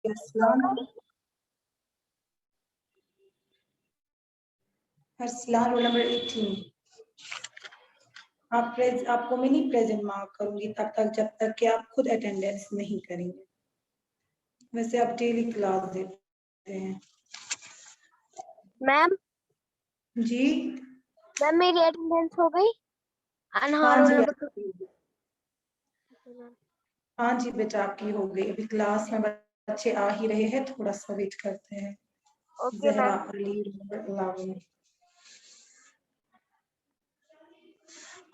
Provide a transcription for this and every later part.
Arsalan roll number 18। आपको मैं नहीं प्रेजेंट मार्क करूंगी जब तक कि आप खुद अटेंडेंस नहीं करेंगे। वैसे आप डेली क्लास देते हैं। मैम जी मैम मेरी अटेंडेंस हो गई। हाँ जी बेटा आपकी हो गई। अभी क्लास में बच्चे आ ही रहे हैं, थोड़ा सा वेट करते हैं। Okay ma'am.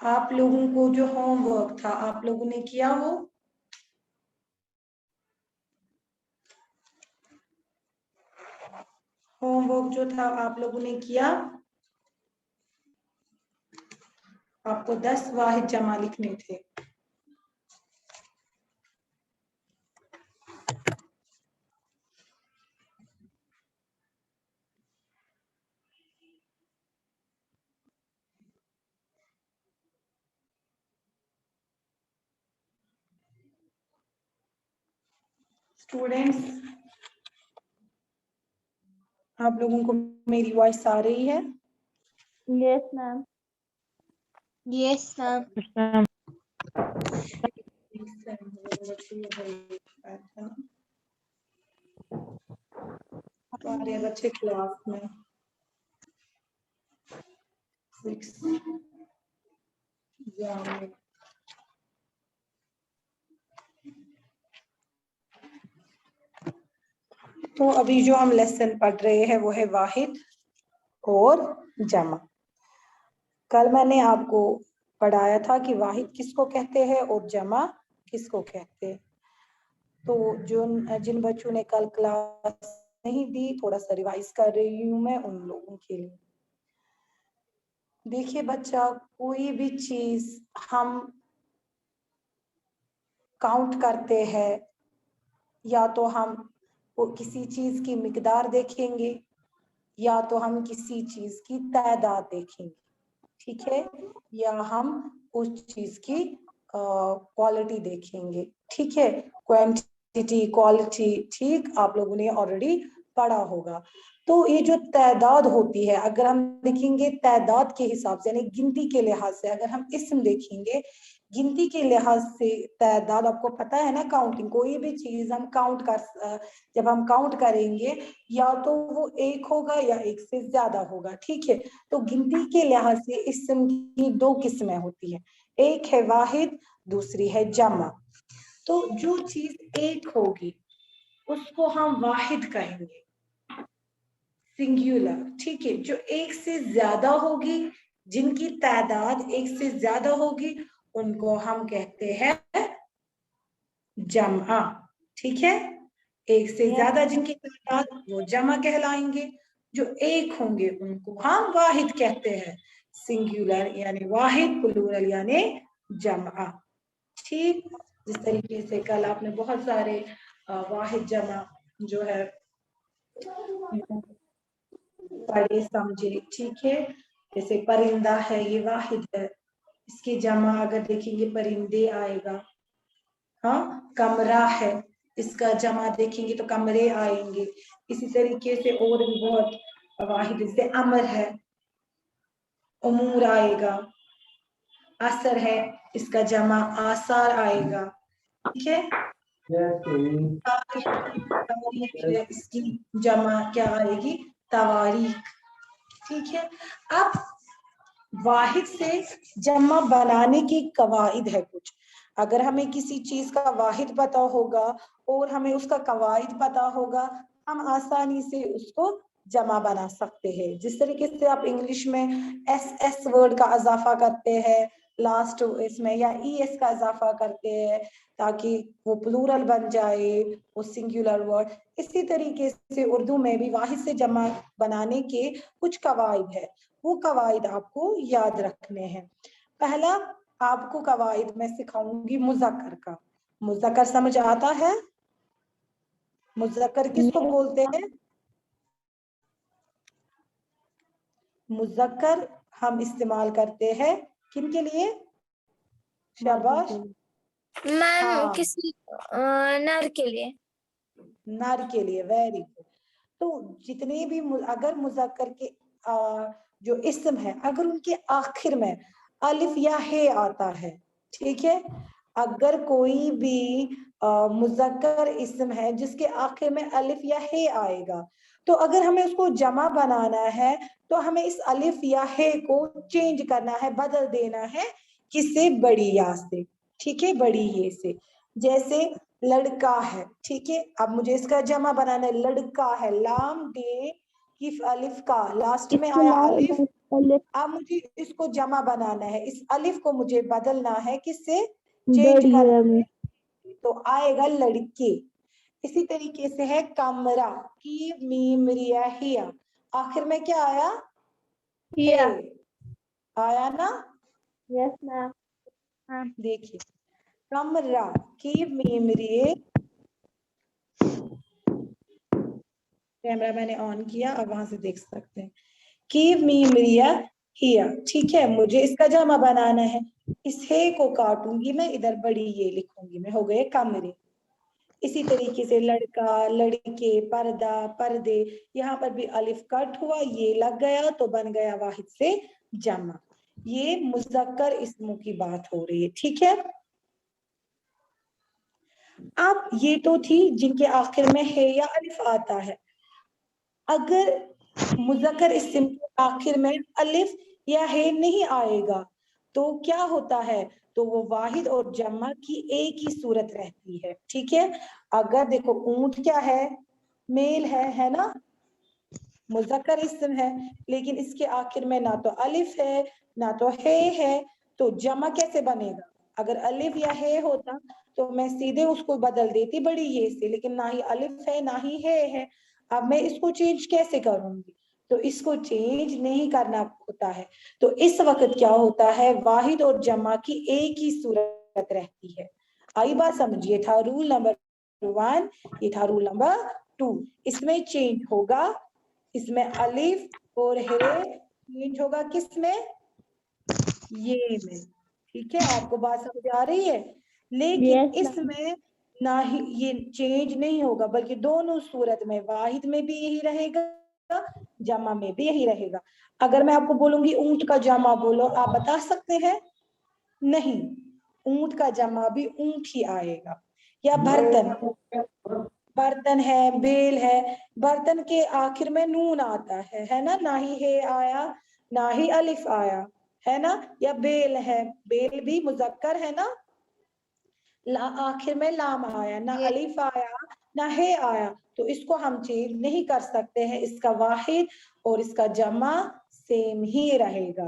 आप लोगों को जो होमवर्क था आप लोगों ने किया वो? होमवर्क जो था आप लोगों ने किया? आपको 10 वाहिद जमा लिखने थे। स्टूडेंट्स आप लोगों को मेरी वॉइस आ रही है? Yes ma'am. Yes ma'am. हमारे बच्चे क्लास में 6 तो अभी जो हम लेसन पढ़ रहे हैं वो है वाहिद और जमा। कल मैंने आपको पढ़ाया था कि वाहिद किसको कहते हैं और जमा किसको कहते हैं। तो जिन बच्चों ने कल क्लास नहीं दी, थोड़ा सा रिवाइज कर रही हूँ मैं उन लोगों के लिए। देखिए बच्चा, कोई भी चीज हम काउंट करते हैं या तो हम किसी चीज की मिकदार देखेंगे या तो हम किसी चीज की तादाद देखेंगे, ठीक है, या हम उस चीज की क्वालिटी देखेंगे, ठीक है, क्वांटिटी क्वालिटी, ठीक, आप लोगों ने ऑलरेडी पढ़ा होगा। तो ये जो तादाद होती है, अगर हम देखेंगे तादाद के हिसाब से यानी गिनती के लिहाज से, अगर हम इसम देखेंगे गिनती के लिहाज से तादाद, आपको पता है ना, काउंटिंग, कोई भी चीज हम जब हम काउंट करेंगे या तो वो एक होगा या एक से ज्यादा होगा, ठीक है। तो गिनती के लिहाज से इसम की 2 किस्में होती है, एक है वाहिद, दूसरी है जमा। तो जो चीज एक होगी उसको हम वाहिद कहेंगे, सिंगुलर, ठीक है। जो एक से ज्यादा होगी, जिनकी तादाद एक से ज्यादा होगी, उनको हम कहते हैं जमा, ठीक है। एक से ज्यादा जिनकी तादाद वो जमा कहलाएंगे, जो एक होंगे उनको हम वाहिद कहते हैं, सिंगुलर यानी वाहिद, प्लूरल यानी जमा, ठीक। जिस तरीके से कल आपने बहुत सारे वाहिद जमा जो है पढ़े समझे, ठीक है। जैसे परिंदा है ये वाहिद है, इसकी जमा अगर देखेंगे परिंदे आएगा। हाँ, कमरा है, इसका जमा देखेंगे तो कमरे आएंगे। इसी तरीके से और भी बहुत वाहिद, जैसे अमर है, उमूर आएगा। असर है, इसका जमा आसार आएगा, ठीक है। तारीख है, इसकी जमा क्या आएगी, तवारीख, ठीक है। अब वाहिद से जमा बनाने की कवाइद है कुछ। अगर हमें किसी चीज का वाहिद पता होगा और हमें उसका कवाइद पता होगा, हम आसानी से उसको जमा बना सकते हैं। जिस तरीके से आप इंग्लिश में एस वर्ड का इजाफा करते हैं लास्ट इसमें, या एस का इजाफा करते हैं ताकि वो प्लूरल बन जाए, वो सिंगुलर वर्ड, इसी तरीके से उर्दू में भी वाहिद से जमा बनाने के कुछ कवाइद है। वो कवाइद आपको याद रखने हैं। पहला आपको कवाइद में सिखाऊंगी मुज़क्कर का। मुज़क्कर समझ आता है? मुज़क्कर किसको बोलते हैं? मुज़क्कर हम इस्तेमाल करते हैं किन के लिए? शाबाश, मैम हाँ, किसी नर के लिए। नर के लिए, वेरी गुड। तो जितने भी अगर मुज़क्कर के जो इस्म है अगर उनके आखिर में अलिफ या हे आता है, ठीक है, अगर कोई भी मुज़क्कर इस्म है जिसके आखिर में अलिफ या हे आएगा, तो अगर हमें उसको जमा बनाना है तो हमें इस अलिफ या हे को चेंज करना है, बदल देना है, किससे? बड़ी या से, ठीक है, बड़ी ये से। जैसे लड़का है, ठीक है, अब मुझे इसका जमा बनाना है, लड़का है, लाम डे किफ अलिफ का, लास्ट में आया अलिफ, अब मुझे इसको जमा बनाना है, इस अलिफ को मुझे बदलना है, किससे? चेंज करना है, तो आएगा लड़के। इसी तरीके से है कमरा की मीम रिया हिया, आखिर में क्या आया? हिया आया ना? Yes ma'am. देखिए कमरा की मीम रिए, कैमरा मैंने ऑन किया, अब वहां से देख सकते हैं, की मीम रिया हिया, ठीक है, मुझे इसका जमा बनाना है, इस हे को काटूंगी मैं, इधर बड़ी ये लिखूंगी मैं, हो गए कमरे। इसी तरीके से लड़का, लड़के, पर्दा, पर्दे, यहाँ पर भी अलिफ कट हुआ, ये लग गया तो बन गया वाहिद से जमा। ये मुज़क्कर इस्मों की बात हो रही है, ठीक है। अब ये तो थी जिनके आखिर में है या अलिफ आता है। अगर मुज़क्कर इस्म के आखिर में अलिफ या है नहीं आएगा तो क्या होता है? तो वो वाहिद और जमा की एक ही सूरत रहती है, ठीक है। अगर देखो ऊंट क्या है? मेल है ना, मुज़क्कर इस्म है, लेकिन इसके आखिर में ना तो अलिफ है ना तो है, तो जमा कैसे बनेगा? अगर अलिफ या है होता तो मैं सीधे उसको बदल देती बड़ी ये से, लेकिन ना ही अलिफ है ना ही है। अब मैं इसको चेंज कैसे करूंगी? तो इसको चेंज नहीं करना होता है, तो इस वक्त क्या होता है? वाहिद और जमा की एक ही सूरत रहती है। आई बात समझिए, था रूल नंबर 1, ये था रूल नंबर 2। इसमें चेंज होगा, इसमें अलिफ और हे चेंज होगा, किसमें? ये में, ठीक है, आपको बात समझ आ रही है। लेकिन इसमें ना ही ये चेंज नहीं होगा, बल्कि दोनों सूरत में, वाहिद में भी यही रहेगा, जमा में भी यही रहेगा। अगर मैं आपको बोलूंगी ऊंट का जमा बोलो, आप बता सकते हैं? नहीं, ऊंट का जमा भी ऊंट ही आएगा। या बर्तन, बर्तन है, बेल है, बर्तन के आखिर में नून आता है ना, ना ही हे आया ना ही अलिफ आया, है ना। या बेल है, बेल भी मुज़क्कर है ना, आखिर में लाम आया, ना अलिफ आया ना हे आया, तो इसको हम चेंज नहीं कर सकते हैं, इसका वाहिद और इसका जमा सेम ही रहेगा,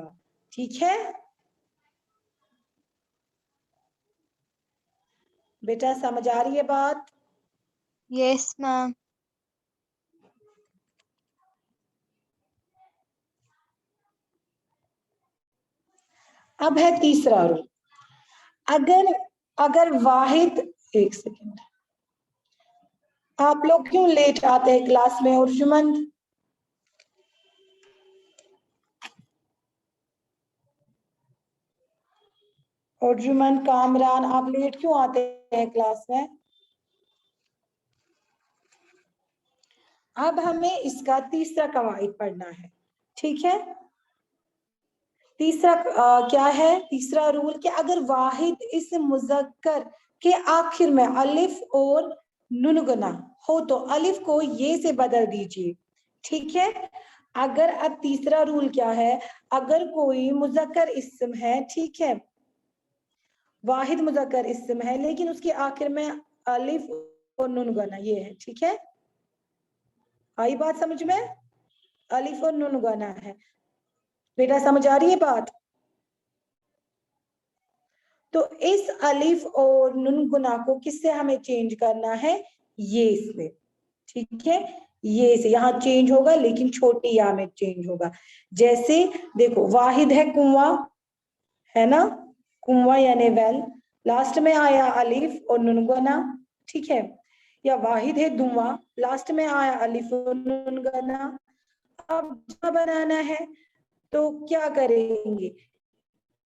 ठीक है बेटा, समझ आ रही है बात? Yes ma'am. अब है तीसरा रूल। अगर वाहिद, एक सेकेंड, आप लोग क्यों लेट आते हैं क्लास में? अर्जुमंद, अर्जुमंद, कामरान, आप लेट क्यों आते हैं क्लास में? अब हमें इसका तीसरा कवाइद पढ़ना है, ठीक है। तीसरा क्या है? तीसरा रूल कि अगर वाहिद इस मुज़क्कर के आखिर में अलिफ और नुनगुना हो तो अलिफ को ये से बदल दीजिए, ठीक है। अगर अब तीसरा रूल क्या है? अगर कोई मुज़क्कर इस्म है, ठीक है, वाहिद मुज़क्कर इस्म है, लेकिन उसके आखिर में अलिफ और नुनगुना ये है, ठीक है, आई बात समझ में? अलिफ और नुनगुना है, बेटा समझ आ रही है बात? तो इस अलिफ और नुन गुना को किससे हमें चेंज करना है? ये से, ठीक है, ये से यहाँ चेंज होगा, लेकिन छोटी या में चेंज होगा। जैसे देखो वाहिद है कुआं, है ना, कुआं यानी वेल, लास्ट में आया अलिफ और नुन गुना, ठीक है। या वाहिद है धुआं, लास्ट में आया अलिफ और नुन गुना। अब जमा बनाना है तो क्या करेंगे?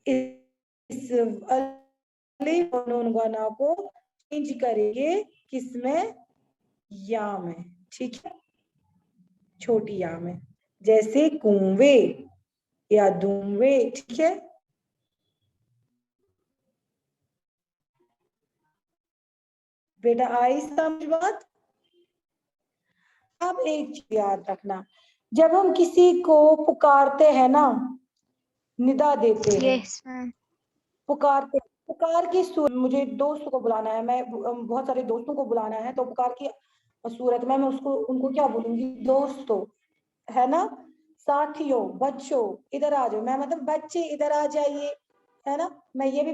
इस अलिफ और नून गुना को चेंज करेंगे, किसमें? या में, ठीक है, छोटी या में, जैसे कुएं या दुम्वे, ठीक है। बेटा आई समझ बात। अब एक चीज याद रखना, जब हम किसी को पुकारते हैं ना, निदा देते हैं, Yes, ma'am. पुकारते, पुकार की सूरत, मुझे दोस्त को बुलाना है, मैं बहुत सारे दोस्तों को बुलाना है, तो पुकार की सूरत में मैं उसको उनको क्या बोलूंगी, दोस्तों, है ना, साथियों, बच्चों इधर आ जाओ, मैं मतलब बच्चे इधर आ जाइए, है ना। मैं ये भी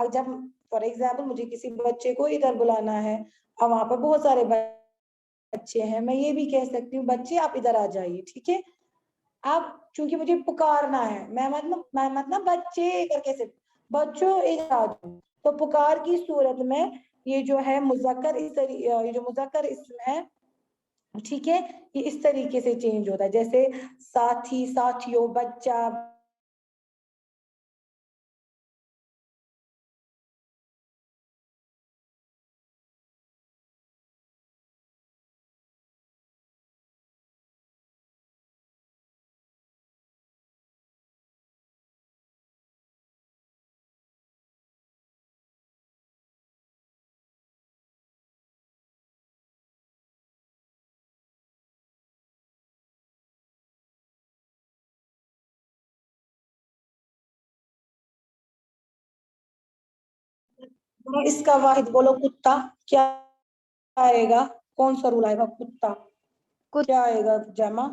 जब फॉर एग्जाम्पल मुझे किसी बच्चे को इधर बुलाना है और वहां पर बहुत सारे बच्चे हैं, मैं ये भी कह सकती हूँ बच्चे आप इधर आ जाइए, ठीक है। अब चूंकि मुझे पुकारना है, मैं मतलब बच्चे करके से, बच्चों इधर आ जाओ, तो पुकार की सूरत में ये जो है मुज़क्कर, ये जो मुज़क्कर इसम है, ठीक है, ये इस तरीके से चेंज होता है, जैसे साथी, साथियों, बच्चा, इसका वाहिद बोलो, कुत्ता, क्या आएगा, कौन सा रूल आएगा, कुत्ता, क्या आएगा जमा,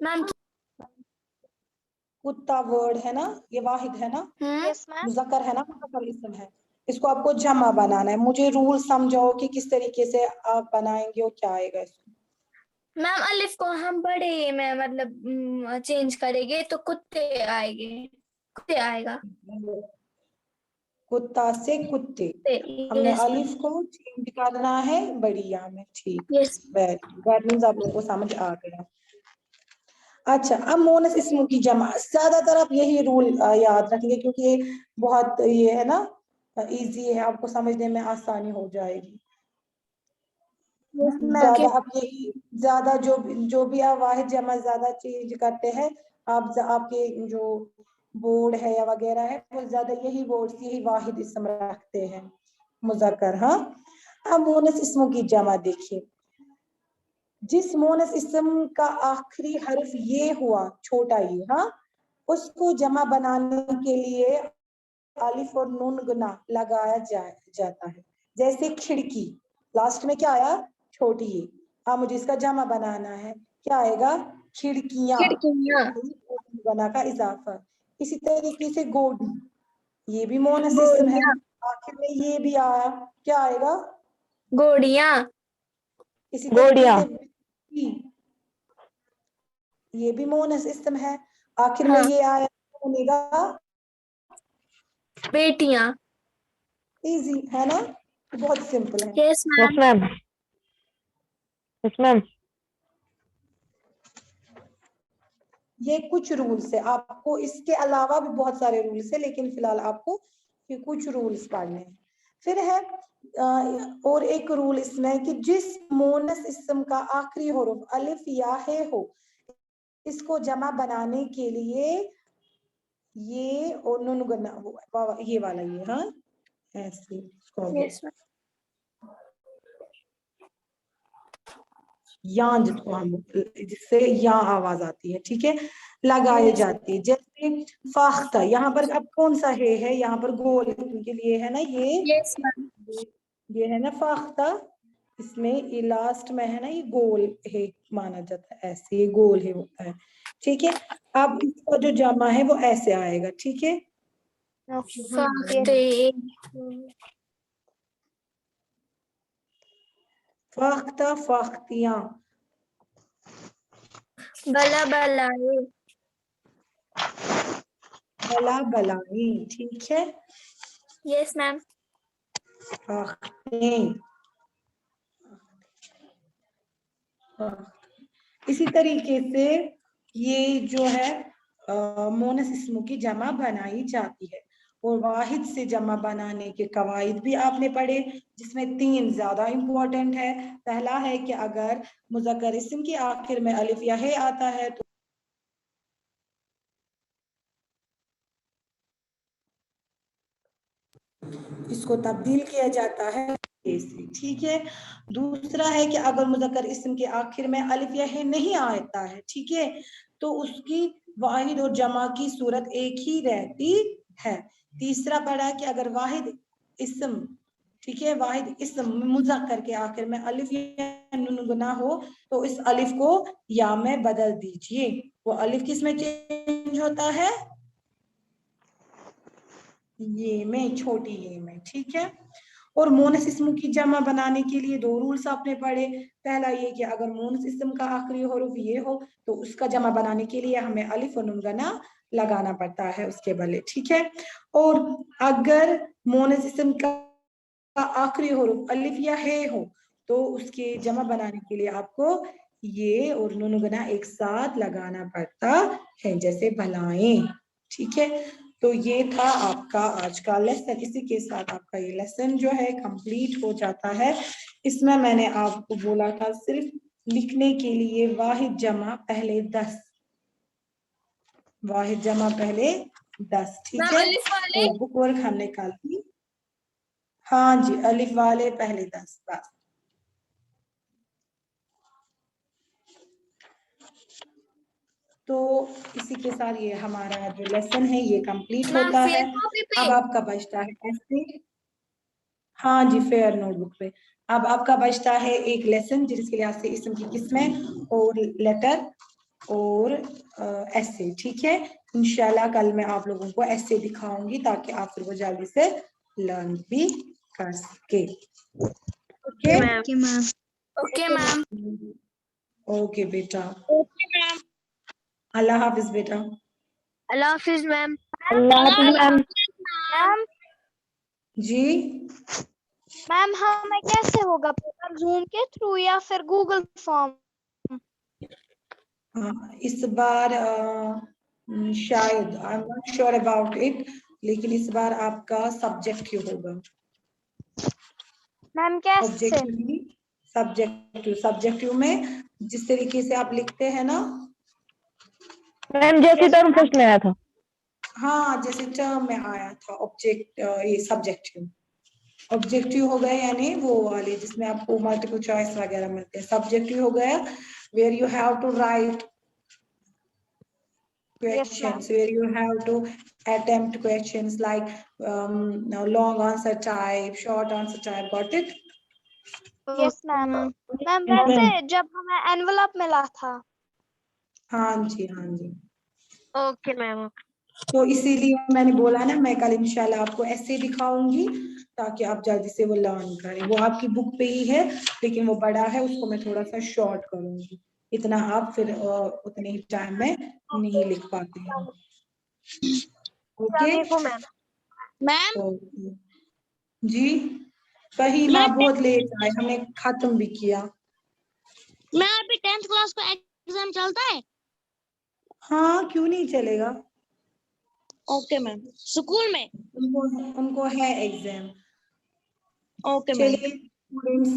मैम। कुत्ता वर्ड है ना, ये वाहिद है ना, Yes, ma'am. मुज़क्कर है ना, मुज़क्कर इसम है, इसको आपको जमा बनाना है, मुझे रूल समझाओ कि किस तरीके से आप बनाएंगे और क्या आएगा इसको। मैम अलिफ को हम बड़े में मतलब चेंज करेंगे तो कुत्ते आएंगे, कुत्ते आएगा, कुत्ता से कुत्ते, हमने यस मैम। अलिफ को चेंज करना है बढ़िया में, ठीक, यस। दैट मींस आप लोगों को समझ आ गया। अच्छा, अब मोनस इसमों की जमा, ज्यादातर आप यही रूल याद रखेंगे क्योंकि ये बहुत ये है ना, इजी है, आपको समझने में आसानी हो जाएगी। ज्यादा आप यही, ज्यादा जो भी आप वाहिद जमा ज्यादा चेंज करते हैं, आप आपके जो बोर्ड है या वगैरह है, वो ज्यादा यही बोर्ड यही वाहिद इसम रखते हैं, मुज़क्कर। हाँ, अब मोनस इसमों की जमा देखिए, जिस मोनस इसम का आखिरी हर्फ ये हुआ, छोटा ये, हाँ, उसको जमा बनाने के लिए अलिफ और नून गुना लगाया जाता है, जैसे खिड़की, लास्ट में क्या आया, छोटी ये, हाँ, मुझे इसका जमा बनाना है, क्या आएगा, खिड़कियां, खिड़कियां। बना का इजाफा। इसी तरीके से गोडी, ये भी मोनस इसम है, गोड़ियां। आखिर में ये भी आया, क्या आएगा, गोड़ियां। इसी तरीके से बिल्ली, ये भी मोनस इसम है, आखिर में हाँ। ये आया, बनेगा बेटियां। इजी, है ना, बहुत सिंपल है। Yes ma'am. Ma'am. Yes ma'am. ये कुछ रूल्स है, आपको इसके अलावा भी बहुत सारे रूल्स है, लेकिन फिलहाल आपको ये कुछ रूल्स पढ़ने हैं। फिर है और एक रूल इसमें कि जिस मोनस इसम का आखिरी हुर्फ अलिफ या हे हो, इसको जमा बनाने के लिए ये और नून गुना, ये वाला ये, हाँ, ऐसे यस मैम। या, जिसको हम, जिससे या आवाज आती है, ठीक है, लगाई जाती है, जैसे फाख्ता, यहाँ पर अब कौन सा है यहाँ पर गोल, क्योंकि ये है ना, यस मैम। ये है ना फाख्ता, इसमें ये लास्ट में है ना, ये गोल है माना जाता है, ऐसे ये गोल है होता है, ठीक है। अब इसका जो जमा है वो ऐसे आएगा, ठीक है, फाख्ते। फाख्ता, फाख्तियां, बला बलाए। बला बलाई, ठीक है, यस मैम। फाख्ते, इसी तरीके से ये जो है मोनस इसमों की जमा बनाई जाती है। और वाहिद से जमा बनाने के कवायद भी आपने पढ़े, जिसमें 3 ज्यादा इंपॉर्टेंट है। पहला है कि अगर मुज़क्कर इस्म के आखिर में अलिफ या हे आता है तो इसको तब्दील किया जाता है हे से, ठीक है। दूसरा है कि अगर मुज़क्कर इस्म के आखिर में अलिफ या हे नहीं आता है, ठीक है, तो उसकी वाहिद और जमा की सूरत एक ही रहती है। तीसरा पढ़ा कि अगर वाहिद इस्म, ठीक है, वाहिद इस्म मुज़क्कर के आखिर में अलिफ या नून गुना हो तो इस अलिफ को या में बदल दीजिए। वो अलिफ किस में चेंज होता है? ये में, छोटी ये में, ठीक है। और मोनस इस्म की जमा बनाने के लिए 2 रूल्स आपने पढ़े। पहला ये कि अगर मोनस इस्म का आखिरी हरूफ ये हो तो उसका जमा बनाने के लिए हमें अलिफ और नून गना लगाना पड़ता है उसके बदले, ठीक है। और अगर मोनस इस्म का आखिरी हरूफ अलिफ या हे हो तो उसके जमा बनाने के लिए आपको ये और नून गना एक साथ लगाना पड़ता है, जैसे भलाएं, ठीक है। तो ये था आपका आज का लेसन। इसी के साथ आपका ये लेसन जो है कंप्लीट हो जाता है। इसमें मैंने आपको बोला था सिर्फ लिखने के लिए वाहिद जमा पहले 10, वाहिद जमा पहले 10, ठीक मैम है। अलिफ वाले तो बुक वर्क हमने कल की, हाँ जी, अलिफ वाले पहले 10 बस। तो इसी के साथ ये हमारा जो लेसन है ये कंप्लीट मैम होता है। फेयर कॉपी पे अब आपका बचता है ऐसे, हाँ जी, फेयर नोटबुक पे। अब आपका बचता है एक लेसन जिसके लिहाज से इस्म की किस्में और लेटर और ऐसे, ठीक है। इंशाल्लाह कल मैं आप लोगों को ऐसे दिखाऊंगी ताकि आप फिर वो जल्दी से लर्न भी कर सके। Okay ma'am. Okay ma'am okay बेटा, ओके मैम। अल्लाह हाफिज बेटा। अल्लाह हाफिज मैम। अल्लाह हाफिज मैम। मैम जी मैम हमें कैसे होगा पेपर, जूम के थ्रू या फिर गूगल फॉर्म? इस बार शायद I am not sure about it, लेकिन इस बार आपका सब्जेक्टिव होगा। मैम कैसे? सब्जेक्टिव में जिस तरीके से आप लिखते हैं ना, मैम जैसे टर्म फर्स्ट में आया था। हाँ जैसे टर्म में आया था ऑब्जेक्ट, ये सब्जेक्टिव। ऑब्जेक्टिव हो गया यानी वो वाले जिसमें आपको मल्टीपल चॉइस वगैरह मिलते हैं। सब्जेक्टिव हो गया where you have to write questions, where you have to attempt questions like long answer type, short answer type. Got it? Yes ma'am. Ma'am वैसे जब हमें एनवलप मिला था। हाँ जी, हाँ जी। Okay ma'am. तो इसीलिए मैंने बोला ना मैं कल इंशाल्लाह आपको ऐसे दिखाऊंगी ताकि आप जल्दी से वो लर्न करें। वो आपकी बुक पे ही है लेकिन वो बड़ा है, उसको मैं थोड़ा सा शॉर्ट करूंगी, इतना आप फिर उतने ही टाइम में नहीं लिख पाते हैं। ओके मैम जी, फहीमा बहुत लेट आए, हमने खत्म भी किया। मैं अभी 10th क्लास का एग्जाम चलता है? हाँ क्यों नहीं चलेगा। Okay ma'am. स्कूल में? उनको है एग्जाम। Okay ma'am. चलिए स्टूडेंट्स,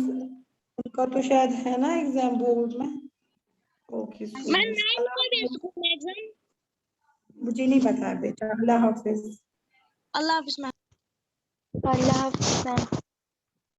उनका तो शायद है ना एग्जाम बोर्ड में। ओके मैम 9th को भी स्कूल में एग्जाम? मुझे नहीं पता बेटा। अल्लाह हाफिज। अल्लाह हाफिज मैम। अल्लाह हाफिज मैम।